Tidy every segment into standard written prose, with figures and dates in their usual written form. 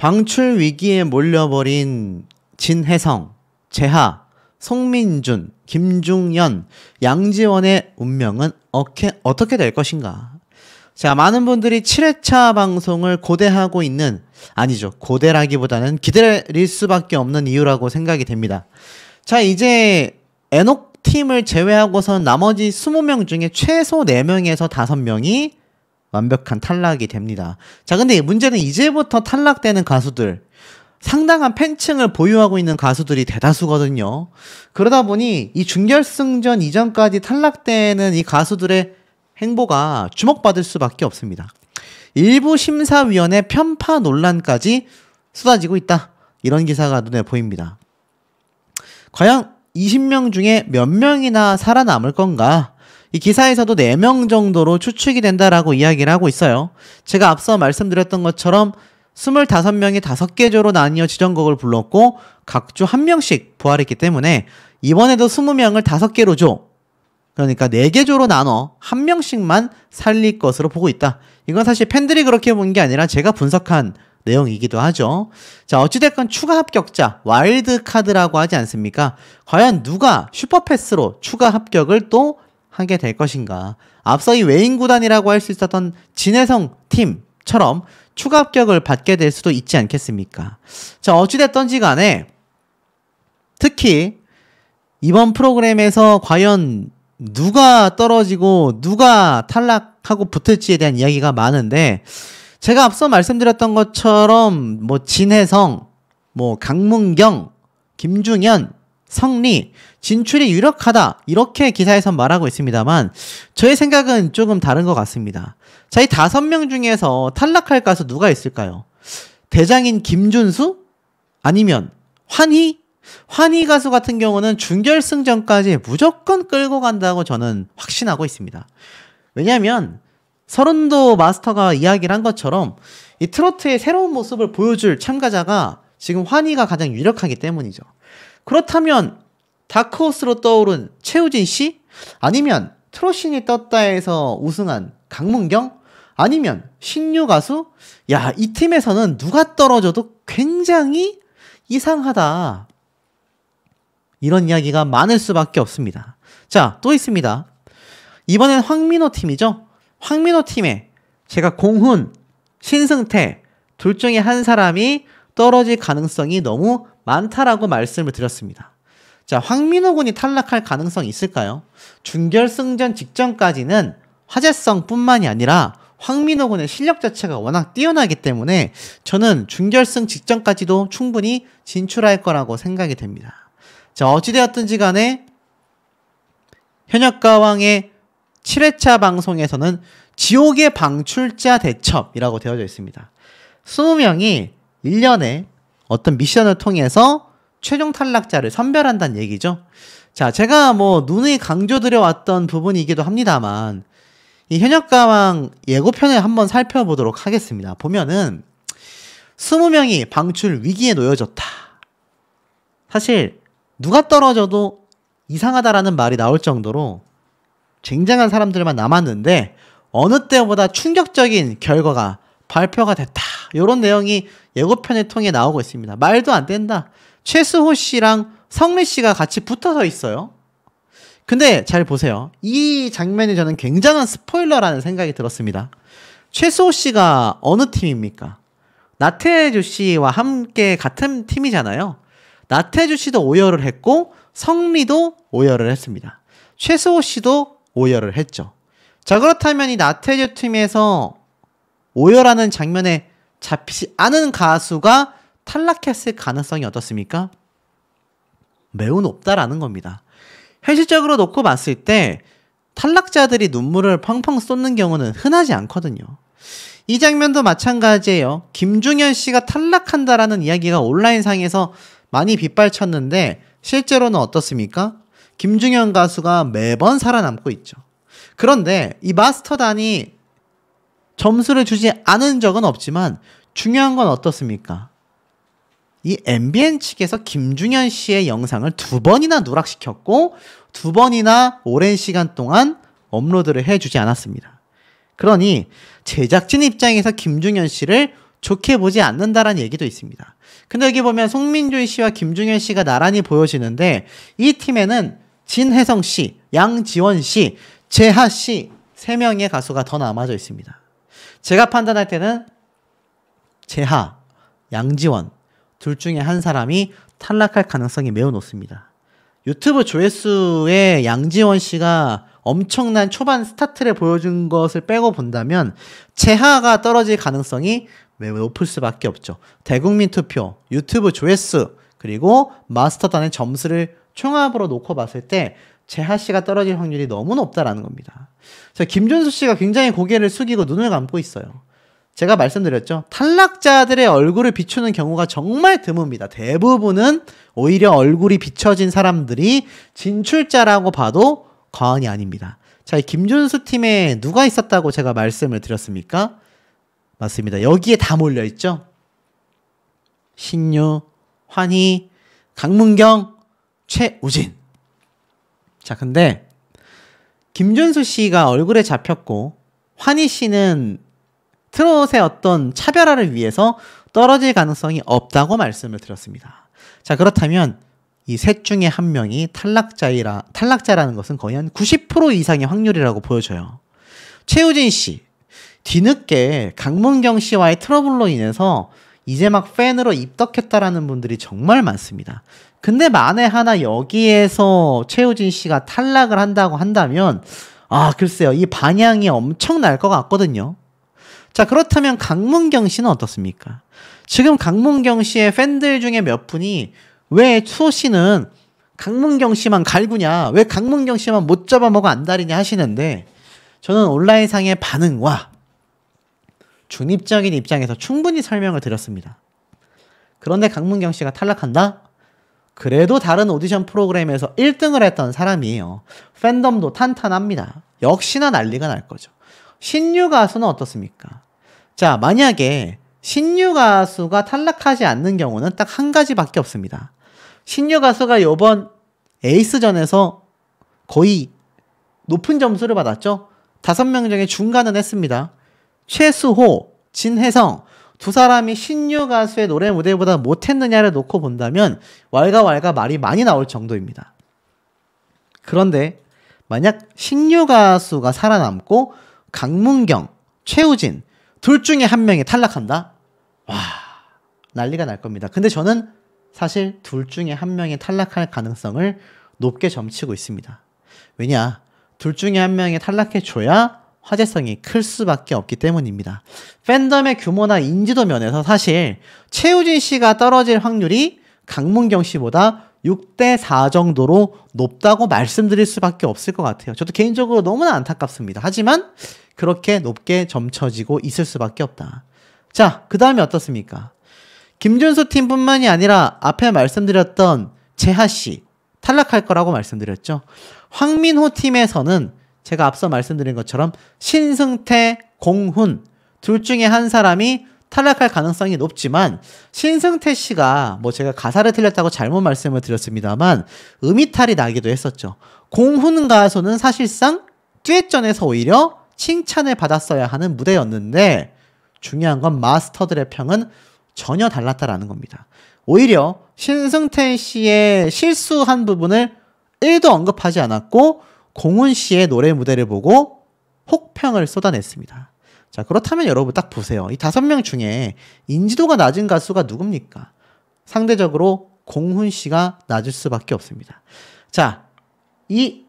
방출 위기에 몰려버린 진혜성, 재하, 송민준, 김중현, 양지원의 운명은 어떻게 될 것인가? 자, 많은 분들이 7회차 방송을 고대하고 있는, 아니죠, 고대라기보다는 기다릴 수밖에 없는 이유라고 생각이 됩니다. 자, 이제 에녹팀을 제외하고선 나머지 20명 중에 최소 4명에서 5명이 완벽한 탈락이 됩니다. 자, 근데 문제는 이제부터 탈락되는 가수들, 상당한 팬층을 보유하고 있는 가수들이 대다수거든요. 그러다 보니 이 준결승전 이전까지 탈락되는 이 가수들의 행보가 주목받을 수밖에 없습니다. 일부 심사위원회 편파 논란까지 쏟아지고 있다. 이런 기사가 눈에 보입니다. 과연 20명 중에 몇 명이나 살아남을 건가? 이 기사에서도 4명 정도로 추측이 된다라고 이야기를 하고 있어요. 제가 앞서 말씀드렸던 것처럼 25명이 5개 조로 나뉘어 지정곡을 불렀고 각 조 1명씩 부활했기 때문에 이번에도 20명을 5개로 조, 그러니까 4개 조로 나눠 1명씩만 살릴 것으로 보고 있다. 이건 사실 팬들이 그렇게 본 게 아니라 제가 분석한 내용이기도 하죠. 자, 어찌됐건 추가 합격자, 와일드카드라고 하지 않습니까? 과연 누가 슈퍼패스로 추가 합격을 또 하게 될 것인가? 앞서 이 외인 구단이라고 할 수 있었던 진혜성 팀처럼 추가 합격을 받게 될 수도 있지 않겠습니까? 자, 어찌됐던지 간에 특히 이번 프로그램에서 과연 누가 떨어지고 누가 탈락하고 붙을지에 대한 이야기가 많은데, 제가 앞서 말씀드렸던 것처럼 뭐 진혜성, 뭐 강문경, 김중현, 성리 진출이 유력하다, 이렇게 기사에선 말하고 있습니다만 저의 생각은 조금 다른 것 같습니다. 자, 이 5명 중에서 탈락할 가수 누가 있을까요? 대장인 김준수? 아니면 환희? 환희 가수 같은 경우는 준결승전까지 무조건 끌고 간다고 저는 확신하고 있습니다. 왜냐하면 서른도 마스터가 이야기를 한 것처럼 이 트로트의 새로운 모습을 보여줄 참가자가 지금 환희가 가장 유력하기 때문이죠. 그렇다면 다크호스로 떠오른 최우진 씨? 아니면 트롯신이 떴다에서 우승한 강문경? 아니면 신유 가수? 야, 이 팀에서는 누가 떨어져도 굉장히 이상하다, 이런 이야기가 많을 수밖에 없습니다. 자, 또 있습니다. 이번엔 황민호 팀이죠. 황민호 팀에 제가 공훈, 신승태 둘 중에 한 사람이 떨어질 가능성이 너무 많다라고 말씀을 드렸습니다. 자, 황민호 군이 탈락할 가능성이 있을까요? 준결승전 직전까지는 화제성 뿐만이 아니라 황민호 군의 실력 자체가 워낙 뛰어나기 때문에 저는 준결승 직전까지도 충분히 진출할 거라고 생각이 됩니다. 자, 어찌되었든지 간에 현역가왕의 7회차 방송에서는 지옥의 방출자 대첩이라고 되어져 있습니다. 20명이 1년에 어떤 미션을 통해서 최종 탈락자를 선별한다는 얘기죠. 자, 제가 뭐 누누이 강조드려 왔던 부분이기도 합니다만 이 현역가왕 예고편을 한번 살펴보도록 하겠습니다. 보면은 20명이 방출 위기에 놓여졌다. 사실 누가 떨어져도 이상하다라는 말이 나올 정도로 굉장한 사람들만 남았는데 어느 때보다 충격적인 결과가 발표가 됐다, 이런 내용이 예고편을 통해 나오고 있습니다. 말도 안 된다. 최수호 씨랑 성리 씨가 같이 붙어서 있어요. 근데 잘 보세요. 이 장면이 저는 굉장한 스포일러라는 생각이 들었습니다. 최수호 씨가 어느 팀입니까? 나태주 씨와 함께 같은 팀이잖아요. 나태주 씨도 오열을 했고 성리도 오열을 했습니다. 최수호 씨도 오열을 했죠. 자, 그렇다면 이 나태주 팀에서 오열하는 장면에 잡히지 않은 가수가 탈락했을 가능성이 어떻습니까? 매우 높다라는 겁니다. 현실적으로 놓고 봤을 때 탈락자들이 눈물을 펑펑 쏟는 경우는 흔하지 않거든요. 이 장면도 마찬가지예요. 김중현 씨가 탈락한다라는 이야기가 온라인상에서 많이 빗발쳤는데 실제로는 어떻습니까? 김중현 가수가 매번 살아남고 있죠. 그런데 이 마스터단이 점수를 주지 않은 적은 없지만 중요한 건 어떻습니까? 이 MBN 측에서 김중현 씨의 영상을 2번이나 누락시켰고 2번이나 오랜 시간 동안 업로드를 해주지 않았습니다. 그러니 제작진 입장에서 김중현 씨를 좋게 보지 않는다라는 얘기도 있습니다. 근데 여기 보면 송민준 씨와 김중현 씨가 나란히 보여지는데 이 팀에는 진혜성 씨, 양지원 씨, 재하 씨 3명의 가수가 더 남아져 있습니다. 제가 판단할 때는 재하, 양지원 둘 중에 한 사람이 탈락할 가능성이 매우 높습니다. 유튜브 조회수에 양지원 씨가 엄청난 초반 스타트를 보여준 것을 빼고 본다면 재하가 떨어질 가능성이 매우 높을 수밖에 없죠. 대국민 투표, 유튜브 조회수, 그리고 마스터단의 점수를 총합으로 놓고 봤을 때 재하 씨가 떨어질 확률이 너무 높다라는 겁니다. 김준수 씨가 굉장히 고개를 숙이고 눈을 감고 있어요. 제가 말씀드렸죠. 탈락자들의 얼굴을 비추는 경우가 정말 드뭅니다. 대부분은 오히려 얼굴이 비춰진 사람들이 진출자라고 봐도 과언이 아닙니다. 자, 이 김준수 팀에 누가 있었다고 제가 말씀을 드렸습니까? 맞습니다. 여기에 다 몰려있죠. 신유, 환희, 강문경, 최우진. 자, 근데 김준수 씨가 얼굴에 잡혔고 환희 씨는 트롯의 어떤 차별화를 위해서 떨어질 가능성이 없다고 말씀을 드렸습니다. 자, 그렇다면 이 셋 중에 한 명이 탈락자라는 것은 거의 한 90% 이상의 확률이라고 보여져요. 최우진 씨, 뒤늦게 강문경 씨와의 트러블로 인해서 이제 막 팬으로 입덕했다라는 분들이 정말 많습니다. 근데 만에 하나 여기에서 최우진 씨가 탈락을 한다고 한다면 글쎄요, 이 반향이 엄청 날 것 같거든요. 자, 그렇다면 강문경 씨는 어떻습니까? 지금 강문경 씨의 팬들 중에 몇 분이 왜 수호 씨는 강문경 씨만 갈구냐, 왜 강문경 씨만 못 잡아먹어 안달이냐 하시는데, 저는 온라인상의 반응과 중립적인 입장에서 충분히 설명을 드렸습니다. 그런데 강문경 씨가 탈락한다? 그래도 다른 오디션 프로그램에서 1등을 했던 사람이에요. 팬덤도 탄탄합니다. 역시나 난리가 날 거죠. 신유 가수는 어떻습니까? 자, 만약에 신유 가수가 탈락하지 않는 경우는 딱 한 가지밖에 없습니다. 신유 가수가 이번 에이스전에서 거의 높은 점수를 받았죠. 5명 중에 중간은 했습니다. 최수호, 진혜성 두 사람이 신유 가수의 노래 무대보다 못했느냐를 놓고 본다면 왈가왈가 말이 많이 나올 정도입니다. 그런데 만약 신유 가수가 살아남고 강문경, 최우진 둘 중에 한 명이 탈락한다? 와, 난리가 날 겁니다. 근데 저는 사실 둘 중에 한 명이 탈락할 가능성을 높게 점치고 있습니다. 왜냐? 둘 중에 한 명이 탈락해줘야 화제성이 클 수밖에 없기 때문입니다. 팬덤의 규모나 인지도 면에서 사실 최우진 씨가 떨어질 확률이 강문경 씨보다 6대4 정도로 높다고 말씀드릴 수밖에 없을 것 같아요. 저도 개인적으로 너무나 안타깝습니다. 하지만 그렇게 높게 점쳐지고 있을 수밖에 없다. 자, 그 다음에 어떻습니까? 김준수 팀뿐만이 아니라 앞에 말씀드렸던 재하씨 탈락할 거라고 말씀드렸죠. 황민호 팀에서는 제가 앞서 말씀드린 것처럼 신승태, 공훈 둘 중에 한 사람이 탈락할 가능성이 높지만 신승태 씨가 제가 가사를 틀렸다고 잘못 말씀을 드렸습니다만 음이탈이 나기도 했었죠. 공훈 가수는 사실상 듀엣전에서 오히려 칭찬을 받았어야 하는 무대였는데 중요한 건 마스터들의 평은 전혀 달랐다라는 겁니다. 오히려 신승태 씨의 실수한 부분을 1도 언급하지 않았고 공훈 씨의 노래 무대를 보고 혹평을 쏟아냈습니다. 자, 그렇다면 여러분 딱 보세요. 이 5명 중에 인지도가 낮은 가수가 누굽니까? 상대적으로 공훈 씨가 낮을 수밖에 없습니다. 자, 이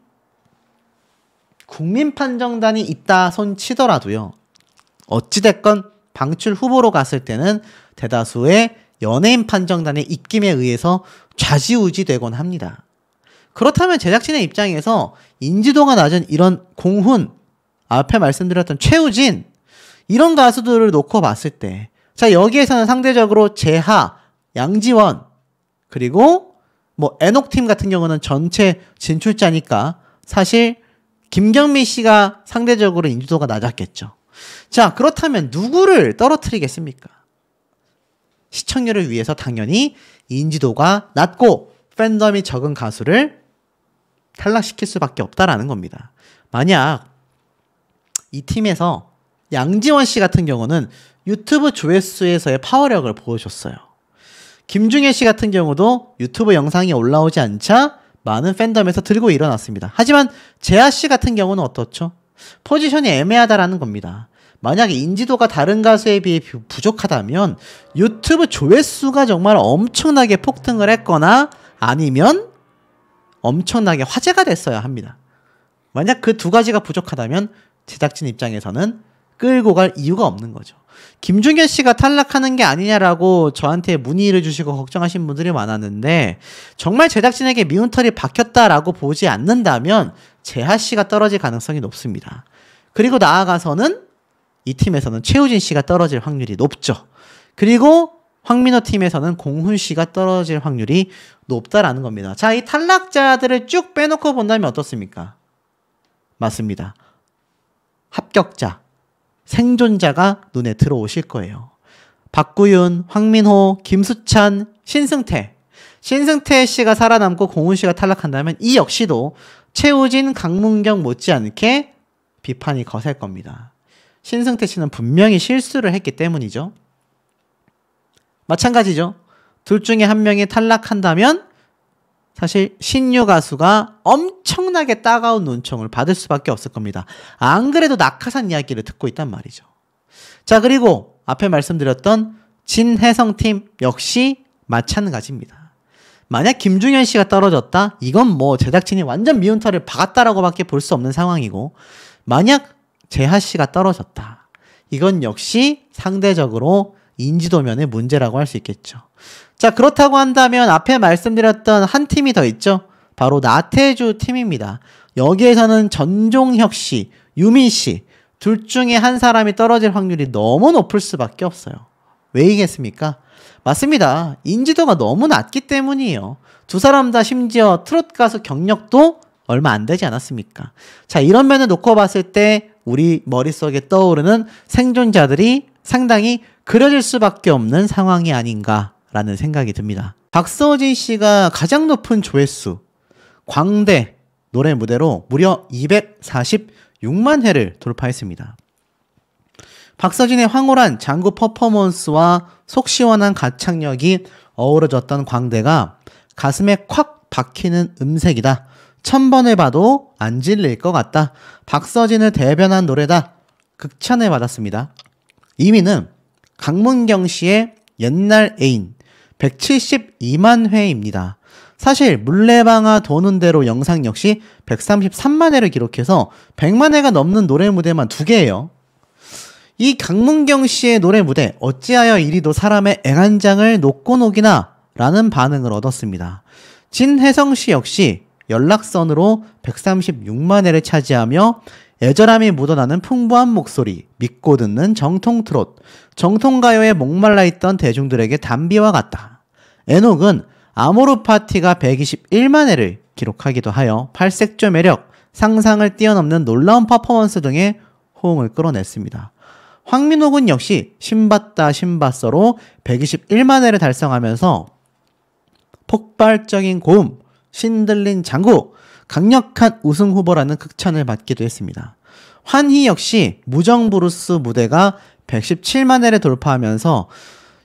국민판정단이 있다 손 치더라도요. 어찌됐건 방출 후보로 갔을 때는 대다수의 연예인 판정단의 입김에 의해서 좌지우지되곤 합니다. 그렇다면 제작진의 입장에서 인지도가 낮은 이런 공훈, 앞에 말씀드렸던 최우진 이런 가수들을 놓고 봤을 때 자, 여기에서는 상대적으로 재하, 양지원 그리고 애녹팀 같은 경우는 전체 진출자니까 사실 김경미 씨가 상대적으로 인지도가 낮았겠죠. 자, 그렇다면 누구를 떨어뜨리겠습니까? 시청률을 위해서 당연히 인지도가 낮고 팬덤이 적은 가수를 탈락시킬 수밖에 없다라는 겁니다. 만약 이 팀에서 양지원 씨 같은 경우는 유튜브 조회수에서의 파워력을 보여줬어요. 김중현 씨 같은 경우도 유튜브 영상이 올라오지 않자 많은 팬덤에서 들고 일어났습니다. 하지만 재하 씨 같은 경우는 어떻죠? 포지션이 애매하다라는 겁니다. 만약에 인지도가 다른 가수에 비해 부족하다면 유튜브 조회수가 정말 엄청나게 폭등을 했거나 아니면 엄청나게 화제가 됐어야 합니다. 만약 그 두 가지가 부족하다면 제작진 입장에서는 끌고 갈 이유가 없는 거죠. 김중현 씨가 탈락하는 게 아니냐라고 저한테 문의를 주시고 걱정하신 분들이 많았는데 정말 제작진에게 미운 털이 박혔다라고 보지 않는다면 재하 씨가 떨어질 가능성이 높습니다. 그리고 나아가서는 이 팀에서는 최우진 씨가 떨어질 확률이 높죠. 그리고 황민호 팀에서는 공훈 씨가 떨어질 확률이 높다라는 겁니다. 자, 이 탈락자들을 쭉 빼놓고 본다면 어떻습니까? 맞습니다. 합격자, 생존자가 눈에 들어오실 거예요. 박구윤, 황민호, 김수찬, 신승태. 신승태 씨가 살아남고 공훈 씨가 탈락한다면 이 역시도 최우진, 강문경 못지않게 비판이 거셀 겁니다. 신승태 씨는 분명히 실수를 했기 때문이죠. 마찬가지죠. 둘 중에 한 명이 탈락한다면 사실 신유 가수가 엄청나게 따가운 눈총을 받을 수밖에 없을 겁니다. 안 그래도 낙하산 이야기를 듣고 있단 말이죠. 자, 그리고 앞에 말씀드렸던 진혜성팀 역시 마찬가지입니다. 만약 김중현 씨가 떨어졌다? 이건 뭐 제작진이 완전 미운 털을 박았다라고 밖에 볼 수 없는 상황이고, 만약 재하 씨가 떨어졌다. 이건 역시 상대적으로 인지도면의 문제라고 할 수 있겠죠. 자, 그렇다고 한다면 앞에 말씀드렸던 한 팀이 더 있죠. 바로 나태주 팀입니다. 여기에서는 전종혁 씨, 유민 씨 둘 중에 한 사람이 떨어질 확률이 너무 높을 수밖에 없어요. 왜이겠습니까? 맞습니다. 인지도가 너무 낮기 때문이에요. 두 사람 다 심지어 트롯 가수 경력도 얼마 안 되지 않았습니까? 자, 이런 면을 놓고 봤을 때 우리 머릿속에 떠오르는 생존자들이 상당히 그려질 수밖에 없는 상황이 아닌가라는 생각이 듭니다. 박서진 씨가 가장 높은 조회수, 광대 노래 무대로 무려 246만 회를 돌파했습니다. 박서진의 황홀한 장구 퍼포먼스와 속 시원한 가창력이 어우러졌던 광대가 가슴에 콱 박히는 음색이다. 1000번을 봐도 안 질릴 것 같다. 박서진을 대변한 노래다. 극찬을 받았습니다. 2위는 강문경 씨의 옛날 애인 172만 회입니다. 사실 물레방아 도는 대로 영상 역시 133만 회를 기록해서 100만 회가 넘는 노래 무대만 2개예요. 이 강문경 씨의 노래 무대 어찌하여 이리도 사람의 애간장을 녹고 녹이나 라는 반응을 얻었습니다. 진혜성 씨 역시 연락선으로 136만 회를 차지하며 애절함이 묻어나는 풍부한 목소리, 믿고 듣는 정통 트롯, 정통가요에 목말라 있던 대중들에게 단비와 같다. 에녹은 아모르 파티가 121만 회를 기록하기도 하여 팔색조 매력, 상상을 뛰어넘는 놀라운 퍼포먼스 등의 호응을 끌어냈습니다. 황민호 군 역시 신봤다 신봤어로 121만 회를 달성하면서 폭발적인 고음, 신들린 장구, 강력한 우승 후보라는 극찬을 받기도 했습니다. 환희 역시 무정브루스 무대가 117만 회를 돌파하면서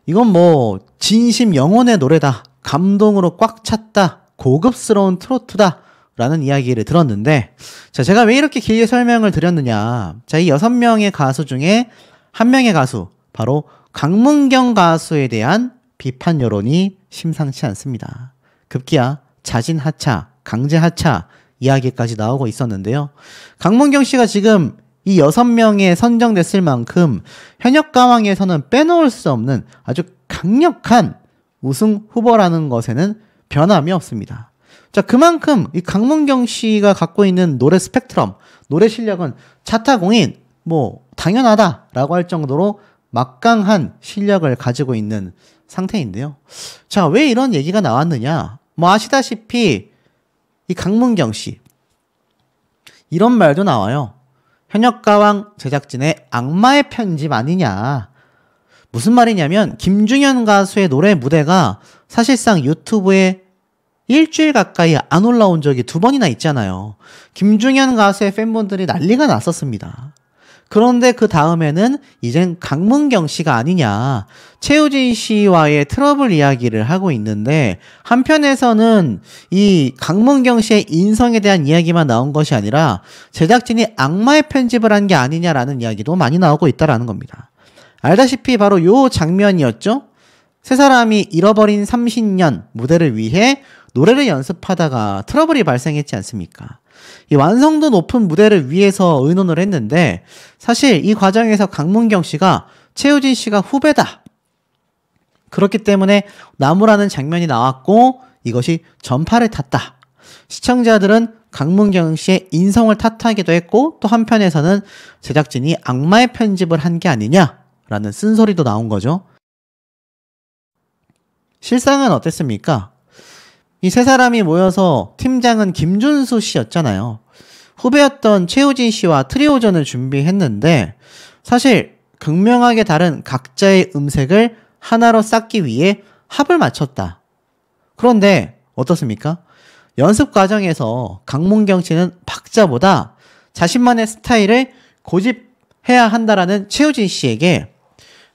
이건 뭐 진심 영혼의 노래다, 감동으로 꽉 찼다, 고급스러운 트로트다 라는 이야기를 들었는데, 자, 제가 왜 이렇게 길게 설명을 드렸느냐. 자, 이 6명의 가수 중에 한 명의 가수, 바로 강문경 가수에 대한 비판 여론이 심상치 않습니다. 급기야 자진 하차, 강제 하차 이야기까지 나오고 있었는데요. 강문경 씨가 지금 이 6명에 선정됐을 만큼 현역가왕에서는 빼놓을 수 없는 아주 강력한 우승 후보라는 것에는 변함이 없습니다. 자, 그만큼 이 강문경 씨가 갖고 있는 노래 스펙트럼, 노래 실력은 차타공인 뭐 당연하다라고 할 정도로 막강한 실력을 가지고 있는 상태인데요. 자, 왜 이런 얘기가 나왔느냐? 뭐 아시다시피 이 강문경 씨 이런 말도 나와요. 현역가왕 제작진의 악마의 편집 아니냐. 무슨 말이냐면 김중현 가수의 노래 무대가 사실상 유튜브에 일주일 가까이 안 올라온 적이 2번이나 있잖아요. 김중현 가수의 팬분들이 난리가 났었습니다. 그런데 그 다음에는 이젠 강문경 씨가 아니냐. 최우진 씨와의 트러블 이야기를 하고 있는데 한편에서는 이 강문경 씨의 인성에 대한 이야기만 나온 것이 아니라 제작진이 악마의 편집을 한 게 아니냐라는 이야기도 많이 나오고 있다라는 겁니다. 알다시피 바로 요 장면이었죠. 세 사람이 잃어버린 30년 무대를 위해 노래를 연습하다가 트러블이 발생했지 않습니까? 이 완성도 높은 무대를 위해서 의논을 했는데 사실 이 과정에서 강문경 씨가 최우진 씨가 후배다. 그렇기 때문에 나무라는 장면이 나왔고 이것이 전파를 탔다. 시청자들은 강문경 씨의 인성을 탓하기도 했고 또 한편에서는 제작진이 악마의 편집을 한 게 아니냐라는 쓴소리도 나온 거죠. 실상은 어땠습니까? 이 세 사람이 모여서 팀장은 김준수 씨였잖아요. 후배였던 최우진 씨와 트리오전을 준비했는데 사실 극명하게 다른 각자의 음색을 하나로 쌓기 위해 합을 맞췄다. 그런데 어떻습니까? 연습 과정에서 강문경 씨는 박자보다 자신만의 스타일을 고집해야 한다라는 최우진 씨에게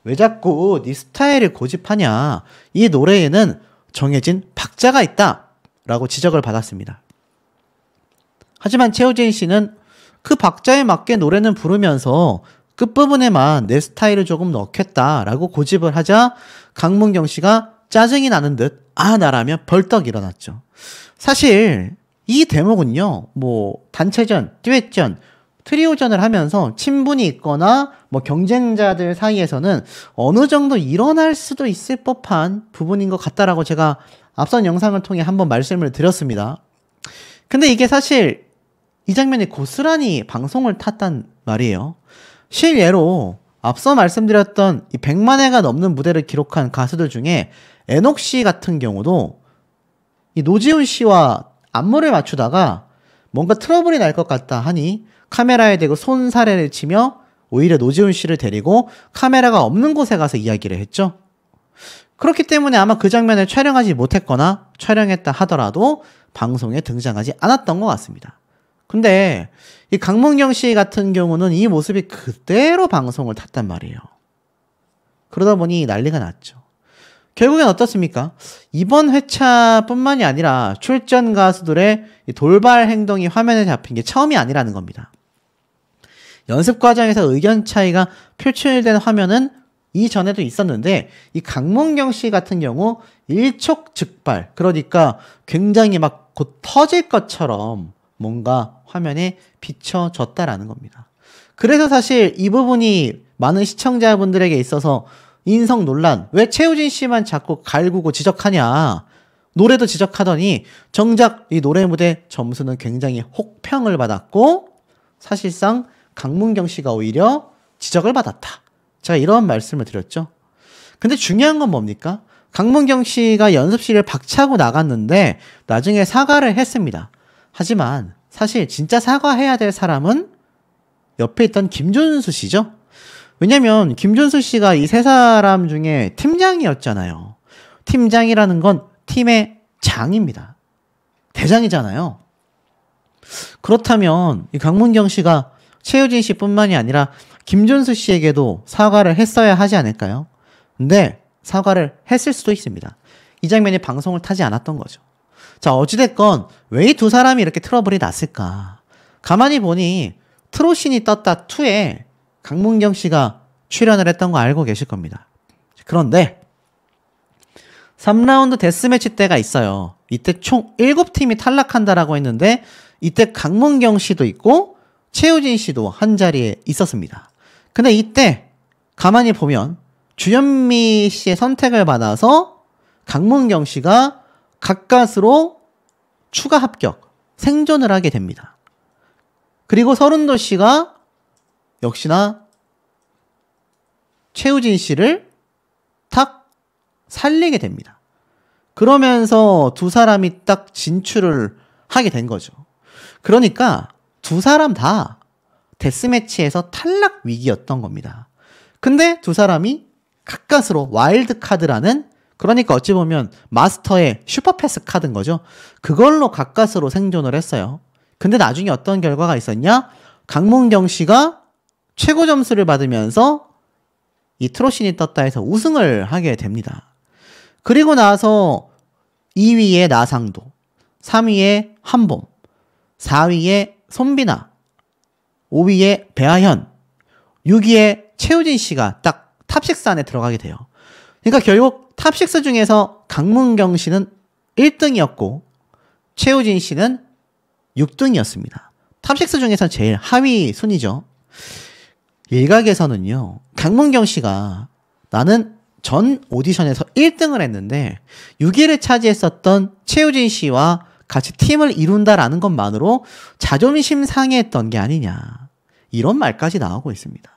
왜 자꾸 네 스타일을 고집하냐. 이 노래에는 정해진 박자가 있다 라고 지적을 받았습니다. 하지만 최우진 씨는 그 박자에 맞게 노래는 부르면서 끝부분에만 내 스타일을 조금 넣겠다라고 고집을 하자 강문경 씨가 짜증이 나는 듯 나라며 벌떡 일어났죠. 사실 이 대목은요, 단체전, 듀엣전, 트리오전을 하면서 친분이 있거나 경쟁자들 사이에서는 어느 정도 일어날 수도 있을 법한 부분인 것 같다라고 제가 앞선 영상을 통해 한번 말씀을 드렸습니다. 근데 이게 사실 이 장면이 고스란히 방송을 탔단 말이에요. 실예로 앞서 말씀드렸던 이 100만 회가 넘는 무대를 기록한 가수들 중에 에녹 씨 같은 경우도 이 노지훈 씨와 안무를 맞추다가 뭔가 트러블이 날 것 같다 하니 카메라에 대고 손사래를 치며 오히려 노지훈 씨를 데리고 카메라가 없는 곳에 가서 이야기를 했죠. 그렇기 때문에 아마 그 장면을 촬영하지 못했거나 촬영했다 하더라도 방송에 등장하지 않았던 것 같습니다. 근데 이 강문경 씨 같은 경우는 이 모습이 그대로 방송을 탔단 말이에요. 그러다 보니 난리가 났죠. 결국엔 어떻습니까? 이번 회차뿐만이 아니라 출전 가수들의 돌발 행동이 화면에 잡힌 게 처음이 아니라는 겁니다. 연습 과정에서 의견 차이가 표출된 화면은 이전에도 있었는데 이 강문경 씨 같은 경우 일촉즉발, 그러니까 굉장히 막 곧 터질 것처럼 뭔가 화면에 비춰졌다라는 겁니다. 그래서 사실 이 부분이 많은 시청자분들에게 있어서 인성 논란, 왜 최우진 씨만 자꾸 갈구고 지적하냐, 노래도 지적하더니 정작 이 노래 무대 점수는 굉장히 혹평을 받았고 사실상 강문경 씨가 오히려 지적을 받았다. 제가 이런 말씀을 드렸죠. 근데 중요한 건 뭡니까? 강문경 씨가 연습실을 박차고 나갔는데 나중에 사과를 했습니다. 하지만 사실 진짜 사과해야 될 사람은 옆에 있던 김준수 씨죠. 왜냐면 김준수 씨가 이 세 사람 중에 팀장이었잖아요. 팀장이라는 건 팀의 장입니다. 대장이잖아요. 그렇다면 이 강문경 씨가 최우진 씨뿐만이 아니라 김준수 씨에게도 사과를 했어야 하지 않을까요? 근데 사과를 했을 수도 있습니다. 이 장면이 방송을 타지 않았던 거죠. 자, 어찌됐건 왜 이 두 사람이 이렇게 트러블이 났을까? 가만히 보니 트로신이 떴다 2에 강문경 씨가 출연을 했던 거 알고 계실 겁니다. 그런데 3라운드 데스매치 때가 있어요. 이때 총 7팀이 탈락한다라고 했는데 이때 강문경 씨도 있고 최우진 씨도 한 자리에 있었습니다. 근데 이때 가만히 보면 주현미 씨의 선택을 받아서 강문경 씨가 가까스로 추가 합격, 생존을 하게 됩니다. 그리고 서른도 씨가 역시나 최우진 씨를 탁 살리게 됩니다. 그러면서 두 사람이 딱 진출을 하게 된 거죠. 그러니까 두 사람 다 데스매치에서 탈락 위기였던 겁니다. 근데 두 사람이 가까스로 와일드카드라는, 그러니까 어찌 보면 마스터의 슈퍼패스 카드인 거죠. 그걸로 가까스로 생존을 했어요. 근데 나중에 어떤 결과가 있었냐? 강문경 씨가 최고 점수를 받으면서 이 트롯신이 떴다에서 우승을 하게 됩니다. 그리고 나서 2위에 나상도, 3위에 한봄, 4위에 손비나, 5위에 배아현, 6위에 최우진 씨가 딱 탑6 안에 들어가게 돼요. 그러니까 결국 탑6 중에서 강문경 씨는 1등이었고 최우진 씨는 6등이었습니다. 탑6 중에서 제일 하위 순위죠. 일각에서는요, 강문경 씨가 나는 전 오디션에서 1등을 했는데 6위를 차지했었던 최우진 씨와 같이 팀을 이룬다라는 것만으로 자존심 상해했던 게 아니냐, 이런 말까지 나오고 있습니다.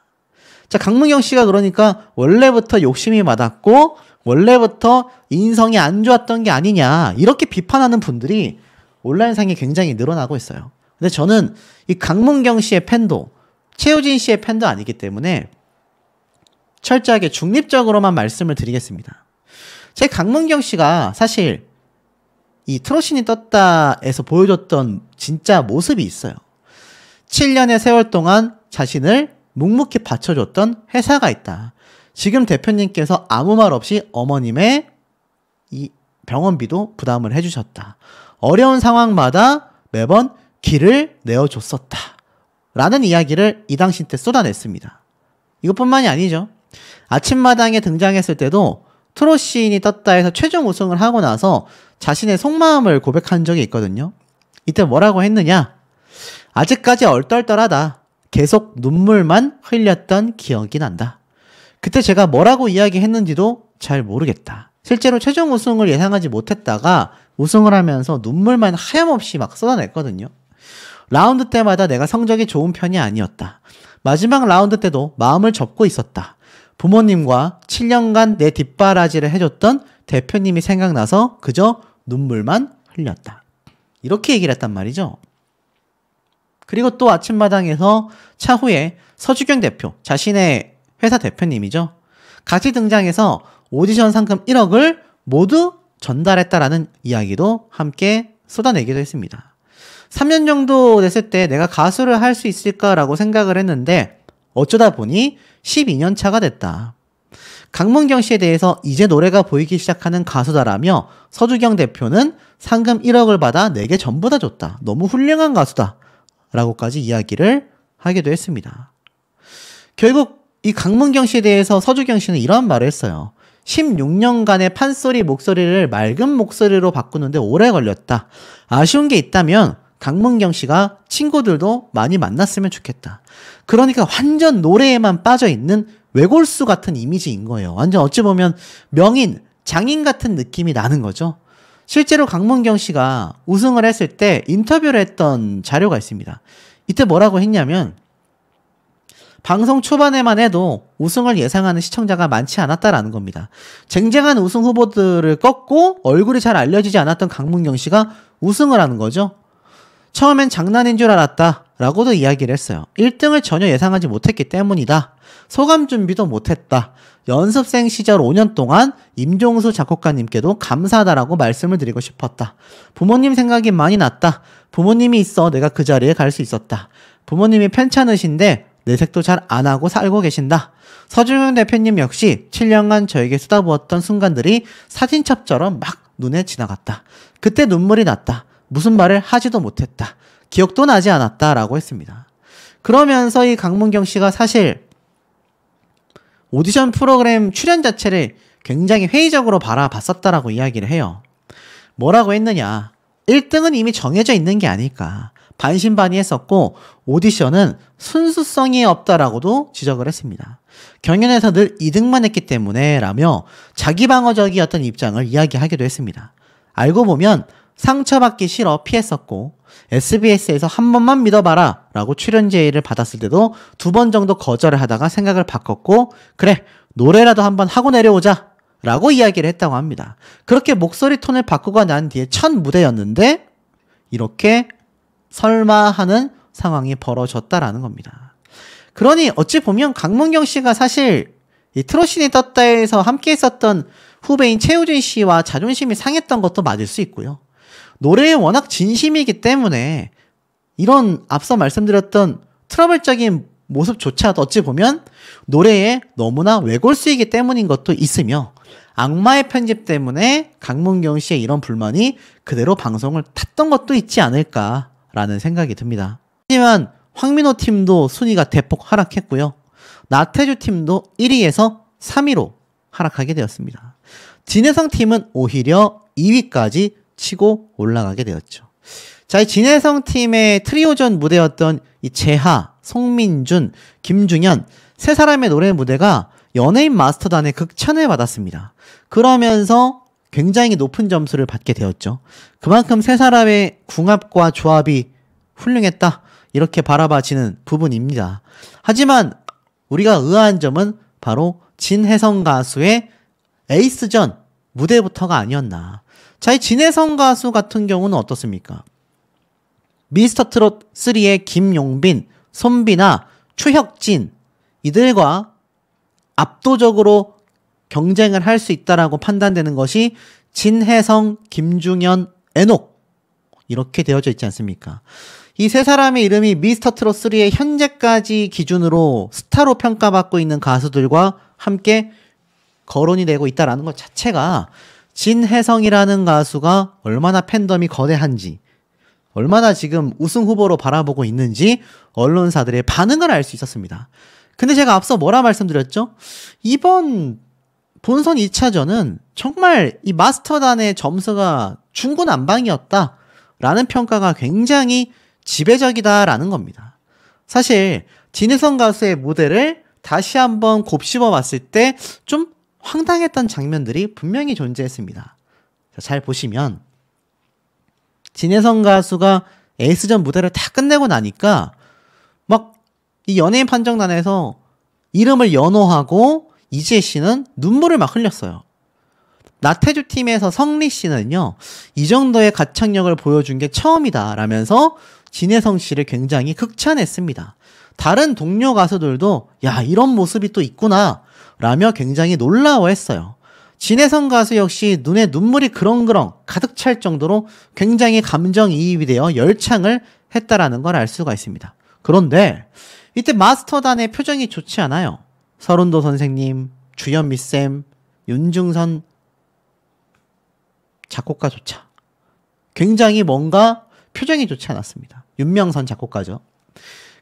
자, 강문경 씨가 그러니까 원래부터 욕심이 많았고 원래부터 인성이 안 좋았던 게 아니냐, 이렇게 비판하는 분들이 온라인상에 굉장히 늘어나고 있어요. 근데 저는 이 강문경 씨의 팬도 최우진 씨의 팬도 아니기 때문에 철저하게 중립적으로만 말씀을 드리겠습니다. 제 강문경 씨가 사실 이 트롯신이 떴다에서 보여줬던 진짜 모습이 있어요. 7년의 세월 동안 자신을 묵묵히 바쳐줬던 회사가 있다. 지금 대표님께서 아무 말 없이 어머님의 이 병원비도 부담을 해주셨다. 어려운 상황마다 매번 길을 내어줬었다. 라는 이야기를 이 당시 때 쏟아냈습니다. 이것뿐만이 아니죠. 아침마당에 등장했을 때도 트롯신이 떴다 해서 최종 우승을 하고 나서 자신의 속마음을 고백한 적이 있거든요. 이때 뭐라고 했느냐? 아직까지 얼떨떨하다. 계속 눈물만 흘렸던 기억이 난다. 그때 제가 뭐라고 이야기했는지도 잘 모르겠다. 실제로 최종 우승을 예상하지 못했다가 우승을 하면서 눈물만 하염없이 막 쏟아냈거든요. 라운드 때마다 내가 성적이 좋은 편이 아니었다. 마지막 라운드 때도 마음을 접고 있었다. 부모님과 7년간 내 뒷바라지를 해줬던 대표님이 생각나서 그저 눈물만 흘렸다. 이렇게 얘기를 했단 말이죠. 그리고 또 아침마당에서 차후에 서주경 대표, 자신의 회사 대표님이죠. 같이 등장해서 오디션 상금 1억을 모두 전달했다라는 이야기도 함께 쏟아내기도 했습니다. 3년 정도 됐을 때 내가 가수를 할 수 있을까라고 생각을 했는데 어쩌다 보니 12년 차가 됐다. 강문경 씨에 대해서 이제 노래가 보이기 시작하는 가수다라며 서주경 대표는 상금 1억을 받아 내게 전부 다 줬다. 너무 훌륭한 가수다. 라고까지 이야기를 하기도 했습니다. 결국 이 강문경 씨에 대해서 서주경 씨는 이런 말을 했어요. 16년간의 판소리 목소리를 맑은 목소리로 바꾸는데 오래 걸렸다. 아쉬운 게 있다면 강문경 씨가 친구들도 많이 만났으면 좋겠다. 그러니까 완전 노래에만 빠져있는 외골수 같은 이미지인 거예요. 완전 어찌 보면 명인, 장인 같은 느낌이 나는 거죠. 실제로 강문경 씨가 우승을 했을 때 인터뷰를 했던 자료가 있습니다. 이때 뭐라고 했냐면 방송 초반에만 해도 우승을 예상하는 시청자가 많지 않았다라는 겁니다. 쟁쟁한 우승 후보들을 꺾고 얼굴이 잘 알려지지 않았던 강문경 씨가 우승을 하는 거죠. 처음엔 장난인 줄 알았다 라고도 이야기를 했어요. 1등을 전혀 예상하지 못했기 때문이다. 소감 준비도 못했다. 연습생 시절 5년 동안 임종수 작곡가님께도 감사하다라고 말씀을 드리고 싶었다. 부모님 생각이 많이 났다. 부모님이 있어 내가 그 자리에 갈 수 있었다. 부모님이 편찮으신데 내색도 잘 안 하고 살고 계신다. 서주경 대표님 역시 7년간 저에게 쏟아부었던 순간들이 사진첩처럼 막 눈에 지나갔다. 그때 눈물이 났다. 무슨 말을 하지도 못했다. 기억도 나지 않았다 라고 했습니다. 그러면서 이 강문경 씨가 사실 오디션 프로그램 출연 자체를 굉장히 회의적으로 바라봤었다라고 이야기를 해요. 뭐라고 했느냐. 1등은 이미 정해져 있는 게 아닐까. 반신반의했었고 오디션은 순수성이 없다라고도 지적을 했습니다. 경연에서 늘 2등만 했기 때문에 라며 자기방어적이었던 입장을 이야기하기도 했습니다. 알고 보면 상처받기 싫어 피했었고 SBS에서 한 번만 믿어봐라 라고 출연 제의를 받았을 때도 2번 정도 거절을 하다가 생각을 바꿨고 그래 노래라도 한번 하고 내려오자 라고 이야기를 했다고 합니다. 그렇게 목소리 톤을 바꾸고 난 뒤에 첫 무대였는데 이렇게 설마 하는 상황이 벌어졌다라는 겁니다. 그러니 어찌 보면 강문경 씨가 사실 이 트롯신이 떴다에서 함께 했었던 후배인 최우진 씨와 자존심이 상했던 것도 맞을 수 있고요. 노래에 워낙 진심이기 때문에 이런 앞서 말씀드렸던 트러블적인 모습조차 어찌 보면 노래에 너무나 외골수이기 때문인 것도 있으며 악마의 편집 때문에 강문경 씨의 이런 불만이 그대로 방송을 탔던 것도 있지 않을까라는 생각이 듭니다. 하지만 황민호 팀도 순위가 대폭 하락했고요. 나태주 팀도 1위에서 3위로 하락하게 되었습니다. 진혜성 팀은 오히려 2위까지 치고 올라가게 되었죠. 자, 이 진혜성 팀의 트리오전 무대였던 이 재하, 송민준, 김중현 세 사람의 노래 무대가 연예인 마스터단의 극찬을 받았습니다. 그러면서 굉장히 높은 점수를 받게 되었죠. 그만큼 세 사람의 궁합과 조합이 훌륭했다, 이렇게 바라봐지는 부분입니다. 하지만 우리가 의아한 점은 바로 진혜성 가수의 에이스전 무대부터가 아니었나. 자, 이 진혜성 가수 같은 경우는 어떻습니까? 미스터트롯 3의 김용빈, 손비나 추혁진 이들과 압도적으로 경쟁을 할 수 있다라고 판단되는 것이 진혜성, 김중현, 애녹 이렇게 되어져 있지 않습니까? 이 세 사람의 이름이 미스터트롯 3의 현재까지 기준으로 스타로 평가받고 있는 가수들과 함께 거론이 되고 있다는 것 자체가 진혜성이라는 가수가 얼마나 팬덤이 거대한지, 얼마나 지금 우승 후보로 바라보고 있는지 언론사들의 반응을 알 수 있었습니다. 근데 제가 앞서 뭐라 말씀드렸죠? 이번 본선 2차전은 정말 이 마스터단의 점수가 중구난방이었다라는 평가가 굉장히 지배적이다라는 겁니다. 사실 진혜성 가수의 무대를 다시 한번 곱씹어 봤을 때 좀 황당했던 장면들이 분명히 존재했습니다. 잘 보시면 진혜성 가수가 에이스전 무대를 다 끝내고 나니까 막 이 연예인 판정단에서 이름을 연호하고 이지혜 씨는 눈물을 막 흘렸어요. 나태주 팀에서 성리 씨는요, 이 정도의 가창력을 보여준 게 처음이다 라면서 진혜성 씨를 굉장히 극찬했습니다. 다른 동료 가수들도 야, 이런 모습이 또 있구나 라며 굉장히 놀라워했어요. 진혜성 가수 역시 눈에 눈물이 그렁그렁 가득 찰 정도로 굉장히 감정이입이 되어 열창을 했다라는 걸 알 수가 있습니다. 그런데 이때 마스터단의 표정이 좋지 않아요. 서른도 선생님, 주현미쌤, 윤중선 작곡가조차 굉장히 뭔가 표정이 좋지 않았습니다. 윤명선 작곡가죠.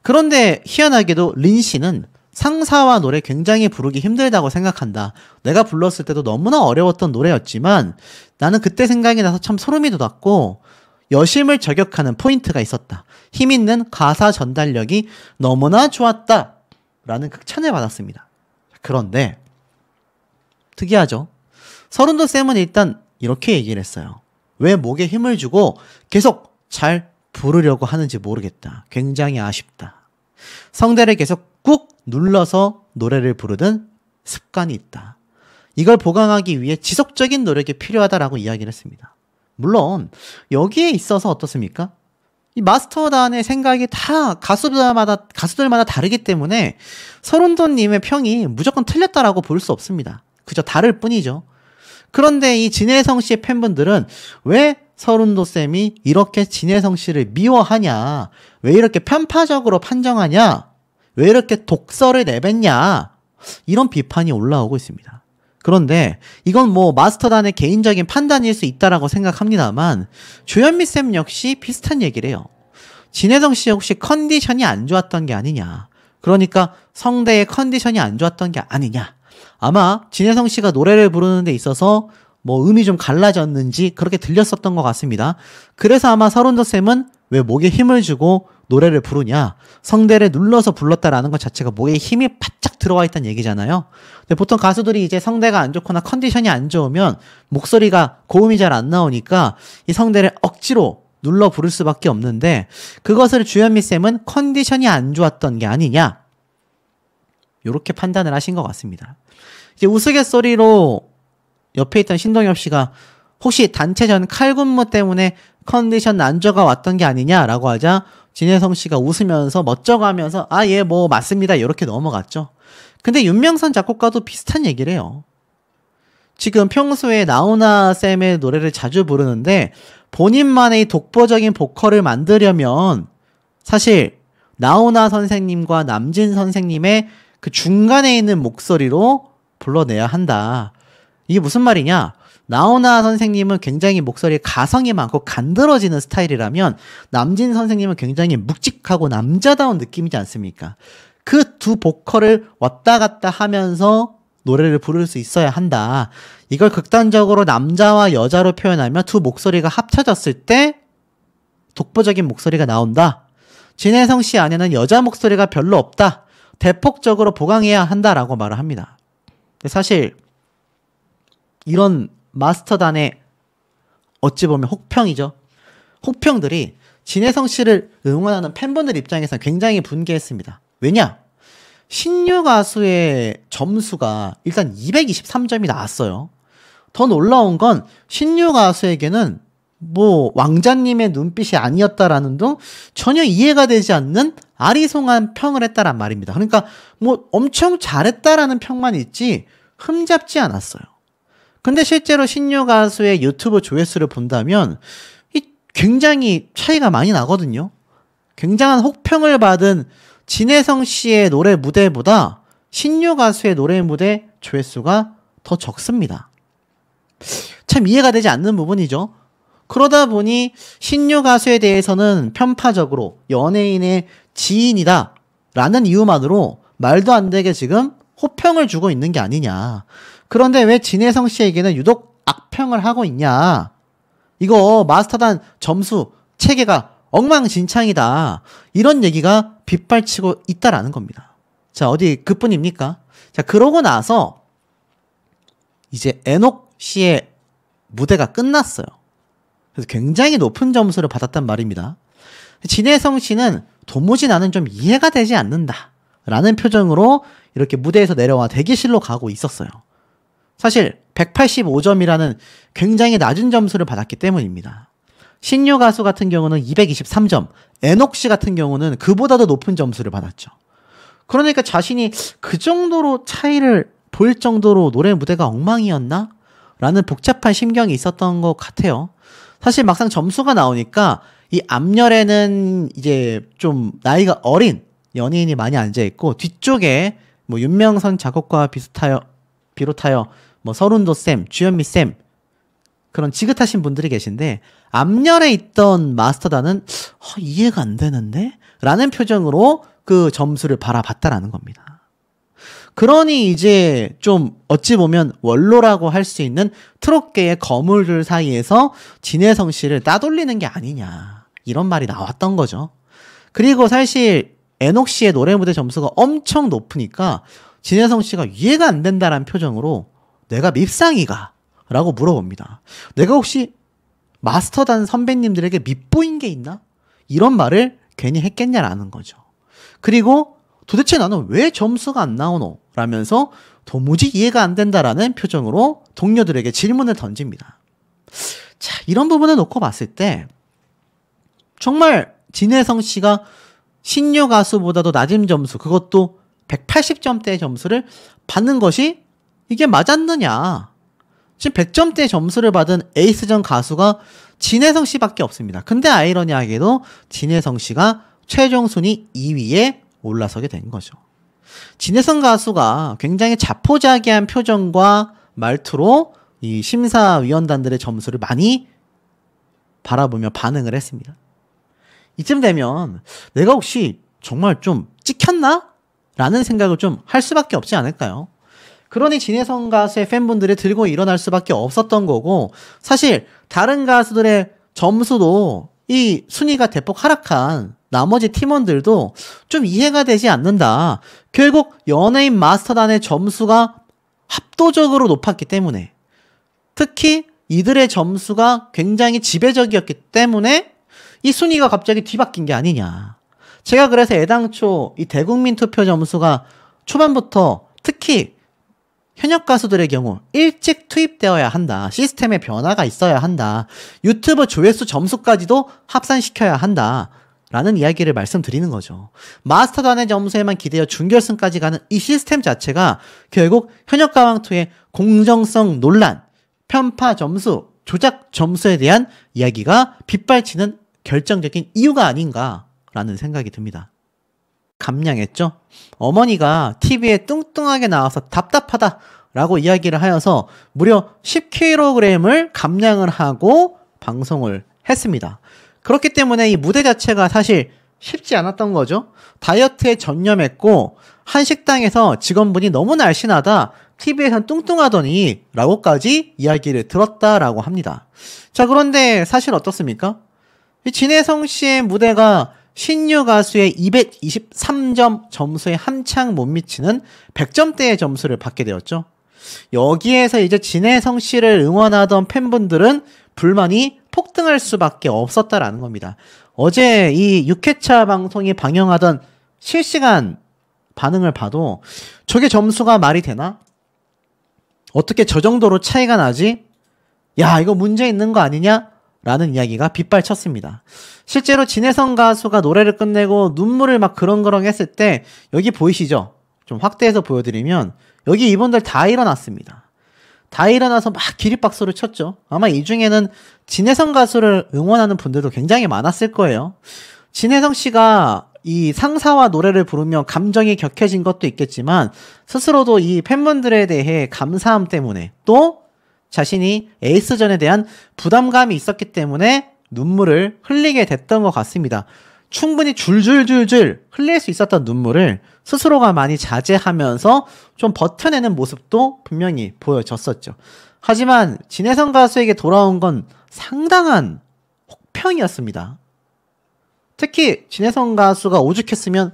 그런데 희한하게도 린 씨는 상사와 노래 굉장히 부르기 힘들다고 생각한다. 내가 불렀을 때도 너무나 어려웠던 노래였지만 나는 그때 생각이 나서 참 소름이 돋았고 여심을 저격하는 포인트가 있었다. 힘있는 가사 전달력이 너무나 좋았다. 라는 극찬을 받았습니다. 그런데 특이하죠. 서른도 쌤은 일단 이렇게 얘기를 했어요. 왜 목에 힘을 주고 계속 잘 부르려고 하는지 모르겠다. 굉장히 아쉽다. 성대를 계속 꾹 눌러서 노래를 부르던 습관이 있다. 이걸 보강하기 위해 지속적인 노력이 필요하다라고 이야기를 했습니다. 물론 여기에 있어서 어떻습니까? 이 마스터단의 생각이 다 가수들마다 다르기 때문에 서른도님의 평이 무조건 틀렸다라고 볼 수 없습니다. 그저 다를 뿐이죠. 그런데 이 진혜성 씨의 팬분들은 왜 서른도 쌤이 이렇게 진혜성 씨를 미워하냐? 왜 이렇게 편파적으로 판정하냐? 왜 이렇게 독설을 내뱉냐? 이런 비판이 올라오고 있습니다. 그런데 이건 뭐 마스터단의 개인적인 판단일 수 있다라고 생각합니다만 조현미 쌤 역시 비슷한 얘기를 해요. 진혜성 씨 혹시 컨디션이 안 좋았던 게 아니냐? 그러니까 성대의 컨디션이 안 좋았던 게 아니냐? 아마 진혜성 씨가 노래를 부르는 데 있어서 뭐 음이 좀 갈라졌는지 그렇게 들렸었던 것 같습니다. 그래서 아마 서른도 쌤은 왜 목에 힘을 주고 노래를 부르냐, 성대를 눌러서 불렀다라는 것 자체가 목에 힘이 바짝 들어와 있다는 얘기잖아요. 근데 보통 가수들이 이제 성대가 안 좋거나 컨디션이 안 좋으면 목소리가 고음이 잘 안 나오니까 이 성대를 억지로 눌러 부를 수밖에 없는데 그것을 주현미 쌤은 컨디션이 안 좋았던 게 아니냐, 이렇게 판단을 하신 것 같습니다. 이제 우스갯소리로 옆에 있던 신동엽 씨가 혹시 단체전 칼군무 때문에 컨디션 난조가 왔던 게 아니냐라고 하자 진혜성 씨가 웃으면서 멋쩍어하면서 아, 예, 뭐 맞습니다, 이렇게 넘어갔죠. 근데 윤명선 작곡가도 비슷한 얘기를 해요. 지금 평소에 나훈아 쌤의 노래를 자주 부르는데 본인만의 독보적인 보컬을 만들려면 사실 나훈아 선생님과 남진 선생님의 그 중간에 있는 목소리로 불러내야 한다. 이게 무슨 말이냐? 나훈아 선생님은 굉장히 목소리에 가성이 많고 간드러지는 스타일이라면 남진 선생님은 굉장히 묵직하고 남자다운 느낌이지 않습니까? 그 두 보컬을 왔다 갔다 하면서 노래를 부를 수 있어야 한다. 이걸 극단적으로 남자와 여자로 표현하면 두 목소리가 합쳐졌을 때 독보적인 목소리가 나온다. 진혜성 씨 안에는 여자 목소리가 별로 없다. 대폭적으로 보강해야 한다라고 말을 합니다. 사실 이런 마스터단의 어찌 보면 혹평이죠. 혹평들이 진혜성 씨를 응원하는 팬분들 입장에서 굉장히 분개했습니다. 왜냐? 신유 가수의 점수가 일단 223점이 나왔어요. 더 놀라운 건 신유 가수에게는 뭐 왕자님의 눈빛이 아니었다라는 등 전혀 이해가 되지 않는 아리송한 평을 했다란 말입니다. 그러니까 뭐 엄청 잘했다라는 평만 있지 흠잡지 않았어요. 근데 실제로 신유 가수의 유튜브 조회수를 본다면 굉장히 차이가 많이 나거든요. 굉장한 혹평을 받은 진혜성 씨의 노래 무대보다 신유 가수의 노래 무대 조회수가 더 적습니다. 참 이해가 되지 않는 부분이죠. 그러다 보니 신유 가수에 대해서는 편파적으로 연예인의 지인이다 라는 이유만으로 말도 안 되게 지금 호평을 주고 있는 게 아니냐. 그런데 왜 진혜성 씨에게는 유독 악평을 하고 있냐. 이거 마스터단 점수 체계가 엉망진창이다. 이런 얘기가 빗발치고 있다라는 겁니다. 자, 어디 그뿐입니까? 자, 그러고 나서 이제 에녹 씨의 무대가 끝났어요. 그래서 굉장히 높은 점수를 받았단 말입니다. 진혜성 씨는 도무지 나는 좀 이해가 되지 않는다 라는 표정으로 이렇게 무대에서 내려와 대기실로 가고 있었어요. 사실 185점이라는 굉장히 낮은 점수를 받았기 때문입니다. 신유 가수 같은 경우는 223점, 에녹 씨 같은 경우는 그보다도 높은 점수를 받았죠. 그러니까 자신이 그 정도로 차이를 보일 정도로 노래 무대가 엉망이었나? 라는 복잡한 심경이 있었던 것 같아요. 사실 막상 점수가 나오니까 이 앞열에는 이제 좀 나이가 어린 연예인이 많이 앉아있고 뒤쪽에 뭐 윤명선 작곡가와 비롯하여 뭐 서른도 쌤, 주현미 쌤 그런 지긋하신 분들이 계신데 앞열에 있던 마스터단은 이해가 안 되는데? 라는 표정으로 그 점수를 바라봤다라는 겁니다. 그러니 이제 좀 어찌 보면 원로라고 할 수 있는 트롯계의 거물들 사이에서 진혜성 씨를 따돌리는 게 아니냐 이런 말이 나왔던 거죠. 그리고 사실 에녹 씨의 노래 무대 점수가 엄청 높으니까 진혜성 씨가 이해가 안 된다라는 표정으로 내가 밉상이가? 라고 물어봅니다. 내가 혹시 마스터단 선배님들에게 밉보인 게 있나? 이런 말을 괜히 했겠냐라는 거죠. 그리고 도대체 나는 왜 점수가 안 나오노? 라면서 도무지 이해가 안 된다라는 표정으로 동료들에게 질문을 던집니다. 자, 이런 부분을 놓고 봤을 때 정말 진혜성 씨가 신유 가수보다도 낮은 점수, 그것도 180점대의 점수를 받는 것이 이게 맞았느냐? 지금 100점대 점수를 받은 에이스전 가수가 진혜성 씨밖에 없습니다. 근데 아이러니하게도 진혜성 씨가 최종 순위 2위에 올라서게 된 거죠. 진혜성 가수가 굉장히 자포자기한 표정과 말투로 이 심사위원단들의 점수를 많이 바라보며 반응을 했습니다. 이쯤 되면 내가 혹시 정말 좀 찍혔나? 라는 생각을 좀 할 수밖에 없지 않을까요? 그러니 진혜성 가수의 팬분들이 들고 일어날 수밖에 없었던 거고, 사실 다른 가수들의 점수도 이 순위가 대폭 하락한 나머지 팀원들도 좀 이해가 되지 않는다. 결국 연예인 마스터단의 점수가 압도적으로 높았기 때문에, 특히 이들의 점수가 굉장히 지배적이었기 때문에 이 순위가 갑자기 뒤바뀐 게 아니냐. 제가 그래서 애당초 이 대국민 투표 점수가 초반부터 특히 현역 가수들의 경우 일찍 투입되어야 한다. 시스템에 변화가 있어야 한다. 유튜브 조회수 점수까지도 합산시켜야 한다. 라는 이야기를 말씀드리는 거죠. 마스터단의 점수에만 기대어 준결승까지 가는 이 시스템 자체가 결국 현역 가왕2의 공정성 논란, 편파 점수, 조작 점수에 대한 이야기가 빗발치는 결정적인 이유가 아닌가라는 생각이 듭니다. 감량했죠. 어머니가 TV에 뚱뚱하게 나와서 답답하다라고 이야기를 하여서 무려 10kg을 감량을 하고 방송을 했습니다. 그렇기 때문에 이 무대 자체가 사실 쉽지 않았던 거죠. 다이어트에 전념했고 한 식당에서 직원분이 너무 날씬하다, TV에선 뚱뚱하더니 라고까지 이야기를 들었다라고 합니다. 자, 그런데 사실 어떻습니까? 이 진혜성 씨의 무대가 신유 가수의 223점 점수에 한창 못 미치는 100점대의 점수를 받게 되었죠. 여기에서 이제 진혜성 씨를 응원하던 팬분들은 불만이 폭등할 수밖에 없었다라는 겁니다. 어제 이 6회차 방송이 방영하던 실시간 반응을 봐도 저게 점수가 말이 되나? 어떻게 저 정도로 차이가 나지? 야, 이거 문제 있는 거 아니냐? 라는 이야기가 빗발쳤습니다. 실제로 진혜성 가수가 노래를 끝내고 눈물을 막 그렁그렁 했을 때 여기 보이시죠? 좀 확대해서 보여드리면 여기 이분들 다 일어났습니다. 다 일어나서 막 기립박수를 쳤죠. 아마 이 중에는 진혜성 가수를 응원하는 분들도 굉장히 많았을 거예요. 진혜성 씨가 이 상사와 노래를 부르며 감정이 격해진 것도 있겠지만 스스로도 이 팬분들에 대해 감사함 때문에 또 자신이 에이스전에 대한 부담감이 있었기 때문에 눈물을 흘리게 됐던 것 같습니다. 충분히 줄줄줄줄 흘릴 수 있었던 눈물을 스스로가 많이 자제하면서 좀 버텨내는 모습도 분명히 보여졌었죠. 하지만 진혜성 가수에게 돌아온 건 상당한 혹평이었습니다. 특히 진혜성 가수가 오죽했으면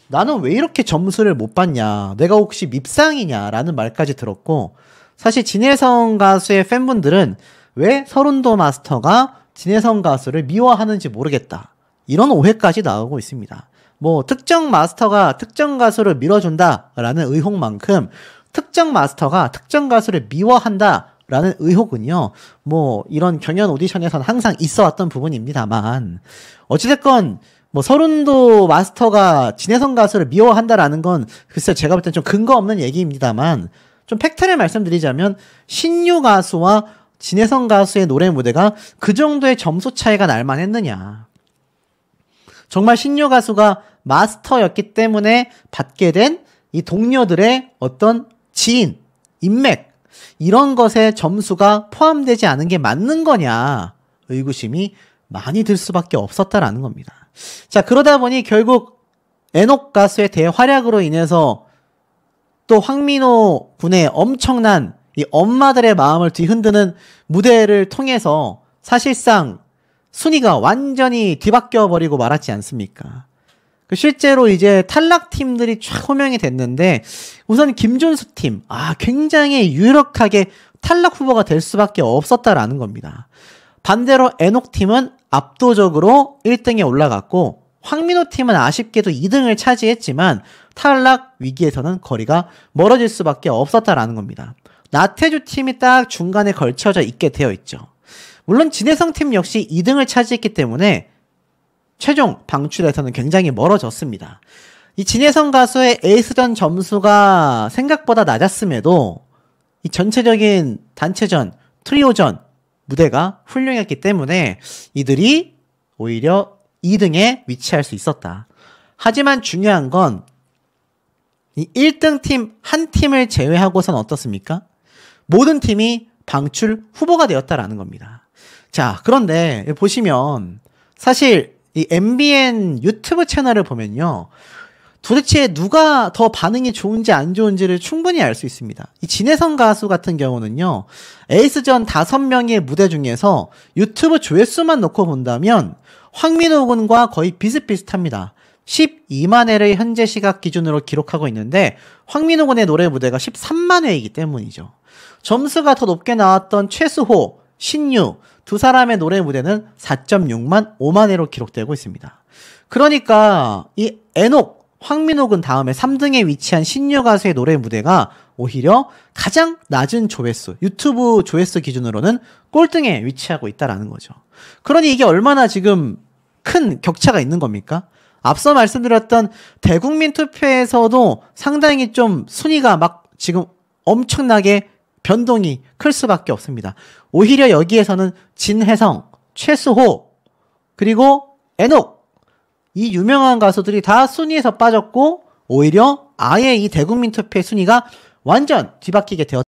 나는 왜 이렇게 점수를 못 받냐, 내가 혹시 밉상이냐 라는 말까지 들었고, 사실 진혜성 가수의 팬분들은 왜 서른도 마스터가 진혜성 가수를 미워하는지 모르겠다, 이런 오해까지 나오고 있습니다. 뭐 특정 마스터가 특정 가수를 밀어준다라는 의혹만큼 특정 마스터가 특정 가수를 미워한다라는 의혹은요, 뭐 이런 경연 오디션에서는 항상 있어 왔던 부분입니다만, 어찌됐건 뭐 서른도 마스터가 진혜성 가수를 미워한다라는 건 글쎄 제가 볼 땐 좀 근거 없는 얘기입니다만, 좀 팩트를 말씀드리자면 신유 가수와 진혜성 가수의 노래 무대가 그 정도의 점수 차이가 날만 했느냐. 정말 신유 가수가 마스터였기 때문에 받게 된 이 동료들의 어떤 지인, 인맥, 이런 것에 점수가 포함되지 않은 게 맞는 거냐, 의구심이 많이 들 수밖에 없었다라는 겁니다. 자, 그러다 보니 결국 에녹 가수의 대활약으로 인해서 또 황민호 군의 엄청난 이 엄마들의 마음을 뒤흔드는 무대를 통해서 사실상 순위가 완전히 뒤바뀌어 버리고 말았지 않습니까? 실제로 이제 탈락팀들이 쫙 호명이 됐는데, 우선 김준수 팀, 굉장히 유력하게 탈락 후보가 될 수밖에 없었다라는 겁니다. 반대로 에녹 팀은 압도적으로 1등에 올라갔고, 황민호 팀은 아쉽게도 2등을 차지했지만 탈락 위기에서는 거리가 멀어질 수밖에 없었다라는 겁니다. 나태주 팀이 딱 중간에 걸쳐져 있게 되어 있죠. 물론 진혜성 팀 역시 2등을 차지했기 때문에 최종 방출에서는 굉장히 멀어졌습니다. 이 진혜성 가수의 에이스전 점수가 생각보다 낮았음에도 이 전체적인 단체전, 트리오전 무대가 훌륭했기 때문에 이들이 오히려 2등에 위치할 수 있었다. 하지만 중요한 건 이 1등 팀 한 팀을 제외하고선 어떻습니까? 모든 팀이 방출 후보가 되었다라는 겁니다. 자, 그런데 보시면 사실 이 MBN 유튜브 채널을 보면요, 도대체 누가 더 반응이 좋은지 안 좋은지를 충분히 알 수 있습니다. 이 진혜성 가수 같은 경우는요, 에이스전 5명의 무대 중에서 유튜브 조회수만 놓고 본다면 황민호 군과 거의 비슷비슷합니다. 12만 회를 현재 시각 기준으로 기록하고 있는데 황민호 군의 노래 무대가 13만 회이기 때문이죠. 점수가 더 높게 나왔던 최수호, 신유 두 사람의 노래 무대는 4.6만 5만 회로 기록되고 있습니다. 그러니까 이 에녹, 황민호 군 다음에 3등에 위치한 신유 가수의 노래 무대가 오히려 가장 낮은 조회수, 유튜브 조회수 기준으로는 꼴등에 위치하고 있다라는 거죠. 그러니 이게 얼마나 지금 큰 격차가 있는 겁니까? 앞서 말씀드렸던 대국민 투표에서도 상당히 좀 순위가 막 지금 엄청나게 변동이 클 수밖에 없습니다. 오히려 여기에서는 진혜성, 최수호, 그리고 에녹, 이 유명한 가수들이 다 순위에서 빠졌고 오히려 아예 이 대국민 투표의 순위가 완전 뒤바뀌게 되었다.